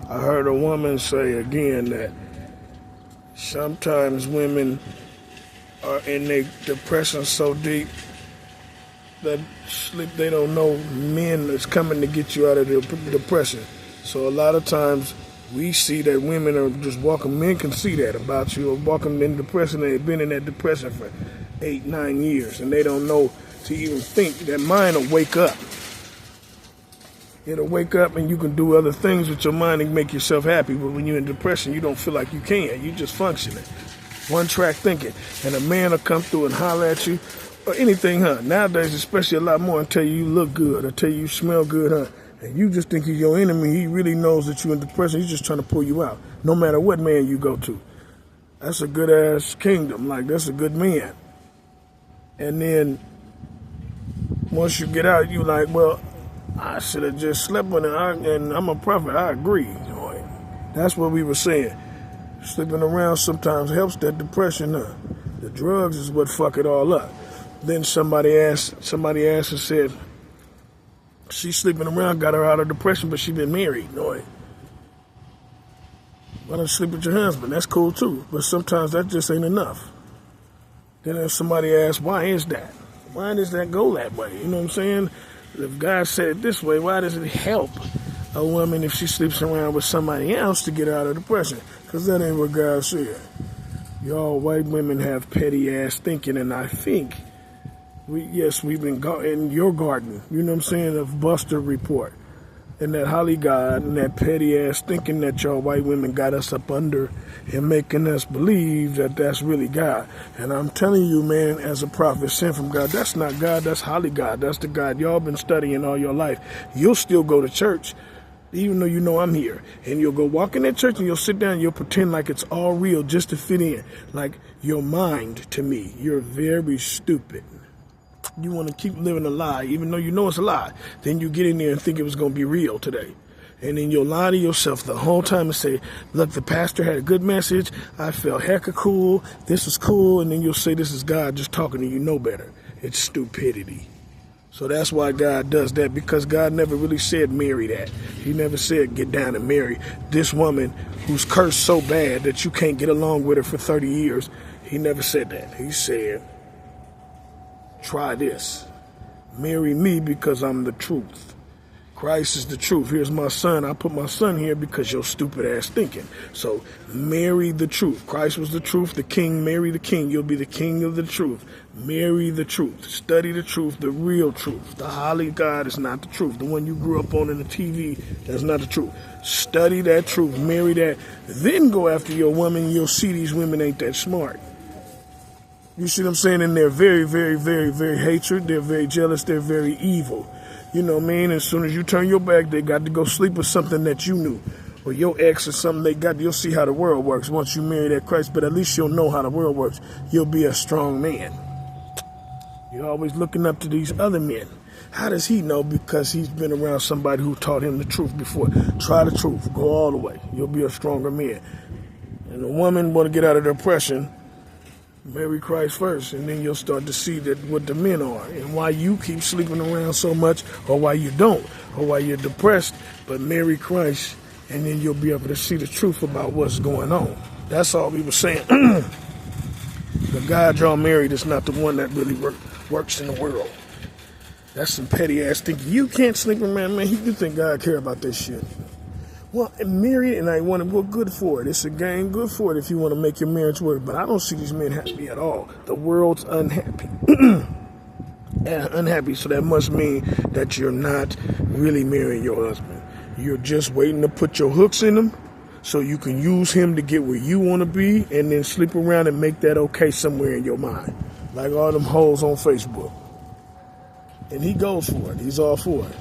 I heard a woman say again that sometimes women are in their depression so deep that sleep they don't know men is coming to get you out of the depression. So a lot of times we see that women are just walking. Men can see that about you, or walking in depression. They've been in that depression for 8, 9 years, and they don't know to even think. That mind will wake up. It'll wake up, and you can do other things with your mind and make yourself happy. But when you're in depression, you don't feel like you can. You just functioning, one track thinking. And a man will come through and holler at you, or anything, huh? Nowadays, especially a lot more, and tell you look good, or tell you smell good, huh? And you just think he's your enemy. He really knows that you're in depression. He's just trying to pull you out, no matter what man you go to. That's a good-ass kingdom. Like, that's a good man. And then once you get out, you like, well, I should have just slept with her, and I'm a prophet. I agree. That's what we were saying. Sleeping around sometimes helps that depression. The drugs is what fuck it all up. Then somebody asked and said, she's sleeping around, got her out of depression, but she been married. Why don't you sleep with your husband? That's cool too. But sometimes that just ain't enough. Then if somebody asks, why is that? Why does that go that way? You know what I'm saying? If God said it this way, why does it help a woman if she sleeps around with somebody else to get out of depression? Because that ain't what God said. Y'all white women have petty ass thinking, and I think we've been in your garden, you know what I'm saying, of Buster Report. And that Holly God and that petty ass thinking that y'all white women got us up under and making us believe that that's really God. And I'm telling you, man, as a prophet sent from God, that's not God, that's Holly God. That's the God y'all been studying all your life. You'll still go to church, even though you know I'm here. And you'll go walk in that church and you'll sit down and you'll pretend like it's all real just to fit in. Like, your mind to me, you're very stupid. You want to keep living a lie, even though you know it's a lie. Then you get in there and think it was going to be real today. And then you'll lie to yourself the whole time and say, look, the pastor had a good message. I felt hecka cool. This was cool. And then you'll say this is God just talking to you know better. It's stupidity. So that's why God does that, because God never really said marry that. He never said get down and marry this woman who's cursed so bad that you can't get along with her for 30 years. He never said that. He said, try this. Marry me because I'm the truth. Christ is the truth. Here's my son. I put my son here because your stupid ass thinking. So marry the truth. Christ was the truth. The king, marry the king. You'll be the king of the truth. Marry the truth. Study the truth, the real truth. The Holly God is not the truth. The one you grew up on in the TV, that's not the truth. Study that truth. Marry that. Then go after your woman. You'll see these women ain't that smart. You see what I'm saying? And they're very, very, very, very hatred. They're very jealous. They're very evil. You know what I mean? As soon as you turn your back, they got to go sleep with something that you knew. Or your ex or something they got. You'll see how the world works once you marry that Christ. But at least you'll know how the world works. You'll be a strong man. You're always looking up to these other men. How does he know? Because he's been around somebody who taught him the truth before. Try the truth. Go all the way. You'll be a stronger man. And a woman want to get out of depression, marry Christ first, and then you'll start to see that what the men are and why you keep sleeping around so much, or why you don't, or why you're depressed. But marry Christ, and then you'll be able to see the truth about what's going on. That's all we were saying. The God y'all married is not the one that really works in the world. That's some petty ass thinking. You can't sleep around, man. You think God care about this shit? Well, married, and I want to go good for it. It's a game, good for it if you want to make your marriage work. But I don't see these men happy at all. The world's unhappy. Unhappy, so that must mean that you're not really marrying your husband. You're just waiting to put your hooks in him so you can use him to get where you want to be, and then sleep around and make that okay somewhere in your mind. Like all them hoes on Facebook. And he goes for it. He's all for it.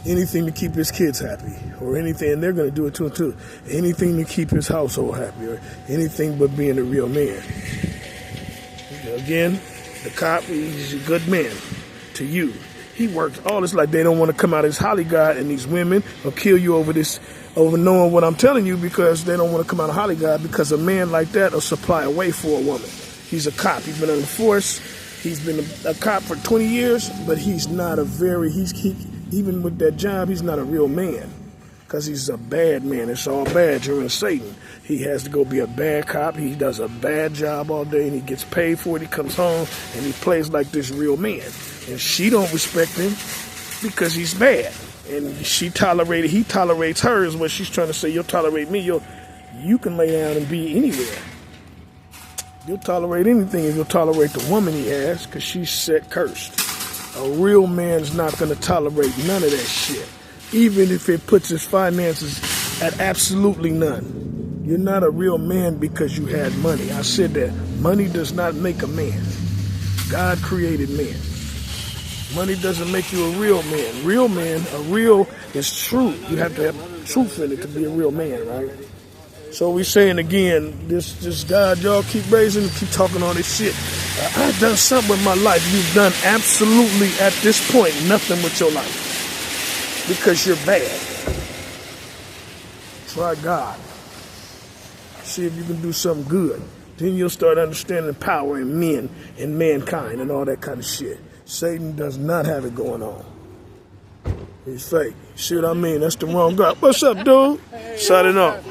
Anything to keep his kids happy, or anything, and they're going to do it to him too. Anything to keep his household happy, or anything but being a real man. Again, the cop, he's a good man to you. He works all this like they don't want to come out as Holly God, and these women will kill you over this, over knowing what I'm telling you, because they don't want to come out of Holly God, because a man like that will supply a way for a woman. He's a cop. He's been on the force. He's been a cop for 20 years, but he's not a very, even with that job, he's not a real man. because he's a bad man. It's all bad. You're in Satan. He has to go be a bad cop. He does a bad job all day, and he gets paid for it. He comes home, and he plays like this real man. And she don't respect him because he's bad. And he tolerates her is what she's trying to say. You'll tolerate me. You can lay down and be anywhere. You'll tolerate anything if you'll tolerate the woman he has, because she's set cursed. A real man's not going to tolerate none of that shit, even if it puts his finances at absolutely none. You're not a real man because you had money. I said that. Money does not make a man. God created man. Money doesn't make you a real man. Real man, is true. You have to have truth in it to be a real man, right? So we saying again, this God, y'all keep raising, keep talking all this shit. I've done something with my life. You've done absolutely, at this point, nothing with your life. Because you're bad. Try God. See if you can do something good. Then you'll start understanding power in men and mankind and all that kind of shit. Satan does not have it going on. He's fake. See what I mean? That's the wrong God. What's up, dude? Signing off.